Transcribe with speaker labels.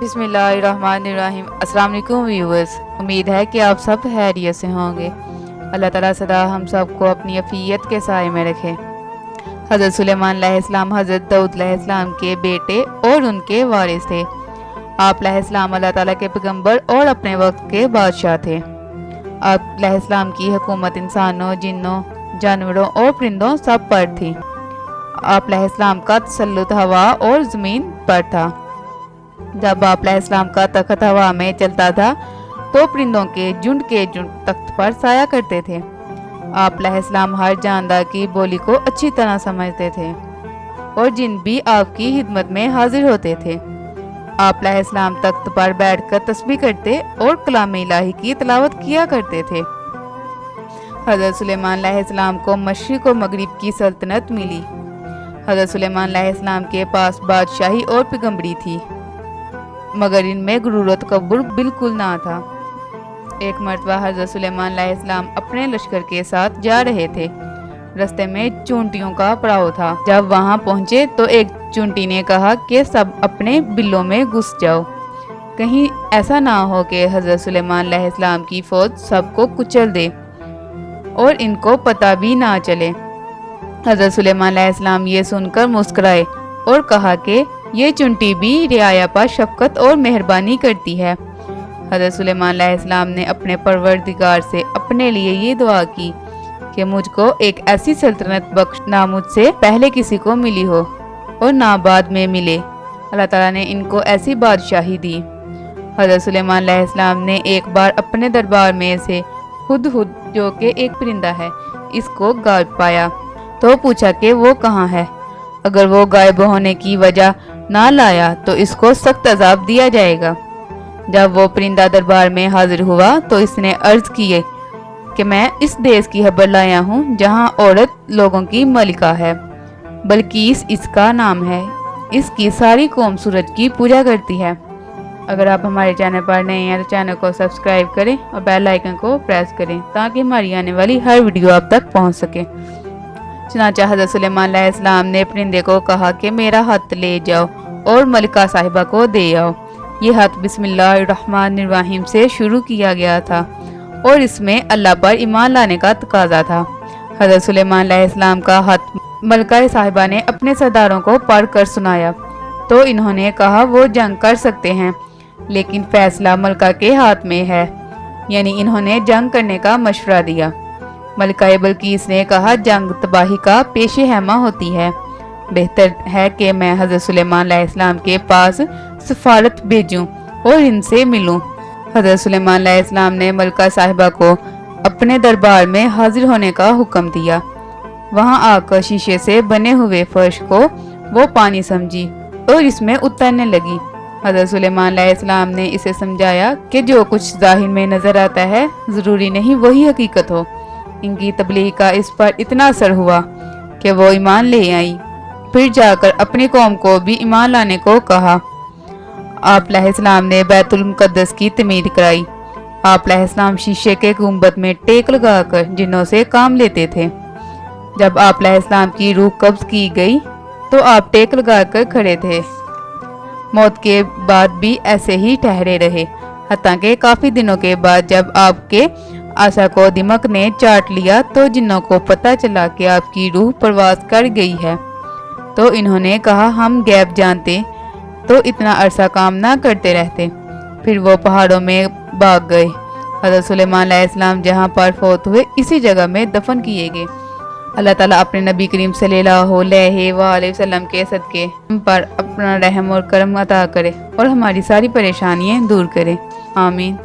Speaker 1: بسم اللہ الرحمن الرحیم۔ السلام علیکم ویورز، امید ہے کہ آپ سب خیریت سے ہوں گے۔ اللہ تعالیٰ سدا ہم سب کو اپنی عافیت کے سائے میں رکھے۔ حضرت سلیمان علیہ السلام حضرت داؤد علیہ السلام کے بیٹے اور ان کے وارث تھے۔ آپ علیہ السلام اللہ تعالیٰ کے پیغمبر اور اپنے وقت کے بادشاہ تھے۔ آپ علیہ السلام کی حکومت انسانوں، جنوں، جانوروں اور پرندوں سب پر تھی۔ آپ علیہ السلام کا تسلط ہوا اور زمین پر تھا۔ جب آپ علیہ السلام کا تخت ہوا میں چلتا تھا تو پرندوں کے جھنڈ تخت پر سایہ کرتے تھے۔ آپ علیہ السلام ہر جاندار کی بولی کو اچھی طرح سمجھتے تھے اور جن بھی آپ کی خدمت میں حاضر ہوتے تھے۔ آپ علیہ السلام تخت پر بیٹھ کر تسبیح کرتے اور کلام الہی کی تلاوت کیا کرتے تھے۔ حضرت سلیمان علیہ السلام کو مشرق و مغرب کی سلطنت ملی۔ حضرت سلیمان علیہ السلام کے پاس بادشاہی اور پیغمبری تھی، مگر ان میں غرور و تکبر بالکل نہ تھا۔ ایک مرتبہ حضرت سلیمان علیہ السلام اپنے لشکر کے ساتھ جا رہے تھے۔ رستے میں چونٹیوں کا پڑاؤ تھا۔ جب وہاں پہنچے تو ایک چونٹی نے کہا کہ سب اپنے بلوں میں گھس جاؤ، کہیں ایسا نہ ہو کہ حضرت سلیمان علیہ السلام کی فوج سب کو کچل دے اور ان کو پتہ بھی نہ چلے۔ حضرت سلیمان علیہ السلام یہ سن کر مسکرائے اور کہا کہ یہ چونٹی بھی رعایا پر شفقت اور مہربانی کرتی ہے۔ حضرت سلیمان علیہ السلام نے اپنے پروردگار سے اپنے لیے یہ دعا کی کہ مجھ کو ایک ایسی سلطنت بخش نہ مجھ سے پہلے کسی کو ملی ہو اور نہ بعد میں ملے۔ اللہ تعالیٰ نے ان کو ایسی بادشاہی دی۔ حضرت سلیمان علیہ السلام نے ایک بار اپنے دربار میں سے ہدہد، جو کہ ایک پرندہ ہے، اس کو غائب پایا تو پوچھا کہ وہ کہاں ہے۔ اگر وہ غائب ہونے کی وجہ نہ لایا تو اس کو سخت عذاب دیا جائے گا۔ جب وہ پرندہ دربار میں حاضر ہوا تو اس نے عرض کیے کہ میں اس دیس کی خبر لایا ہوں جہاں عورت لوگوں کی ملکہ ہے، بلقیس اس کا نام ہے۔ اس کی ساری قوم سورج کی پوجا کرتی ہے۔ اگر آپ ہمارے چینل پر نئے ہیں تو چینل کو سبسکرائب کریں اور بیل آئیکن کو پریس کریں تاکہ ہماری آنے والی ہر ویڈیو آپ تک پہنچ سکے۔ چنانچہ حضرت سلیمان علیہ السلام نے پرندے کو کہا کہ میرا ہاتھ لے جاؤ اور ملکہ صاحبہ کو دے آؤ۔ یہ ہاتھ بسم اللہ الرحمن الرحیم سے شروع کیا گیا تھا اور اس میں اللہ پر ایمان لانے کا تقاضا تھا۔ حضرت سلیمان علیہ السلام کا ہاتھ ملکہ صاحبہ نے اپنے سرداروں کو پڑھ کر سنایا تو انہوں نے کہا وہ جنگ کر سکتے ہیں، لیکن فیصلہ ملکہ کے ہاتھ میں ہے، یعنی انہوں نے جنگ کرنے کا مشورہ دیا۔ ملکہ بلقیس نے کہا جنگ تباہی کا پیش خیمہ ہوتی ہے، بہتر ہے کہ میں حضرت سلیمان علیہ السلام کے پاس سفارت بھیجوں اور ان سے ملوں۔ حضرت سلیمان علیہ السلام نے ملکہ صاحبہ کو اپنے دربار میں حاضر ہونے کا حکم دیا۔ وہاں آ کر شیشے سے بنے ہوئے فرش کو وہ پانی سمجھی اور اس میں اترنے لگی۔ حضرت سلیمان علیہ السلام نے اسے سمجھایا کہ جو کچھ ظاہر میں نظر آتا ہے ضروری نہیں وہی حقیقت ہو۔ ان کی تبلیغ کا اس پر اتنا اثر ہوا کہ وہ ایمان لے آئی۔ پھر جا کر اپنی قوم کو بھی ایمان لانے کو کہا۔ آپ علیہ السلام نے بیت المقدس کی تعمیر کرائی۔ آپ علیہ السلام شیشے کے گنبد میں ٹیک لگا کر جنوں سے کام لیتے تھے۔ جب آپ علیہ السلام کی روح قبض کی گئی تو آپ ٹیک لگا کر کھڑے تھے۔ موت کے بعد بھی ایسے ہی ٹھہرے رہے، حتیٰ کہ کافی دنوں کے بعد جب آپ کے عصا کو دمک نے چاٹ لیا تو جنوں کو پتہ چلا کہ آپ کی روح پرواز کر گئی ہے تو انہوں نے کہا ہم غیب جانتے تو اتنا عرصہ کام نہ کرتے رہتے۔ پھر وہ پہاڑوں میں بھاگ گئے۔ حضرت سلیمان علیہ السلام جہاں پر فوت ہوئے اسی جگہ میں دفن کیے گئے۔ اللہ تعالیٰ اپنے نبی کریم صلی اللہ علیہ وآلہ وسلم کے صدقے ہم پر اپنا رحم اور کرم عطا کرے اور ہماری ساری پریشانیاں دور کرے، آمین۔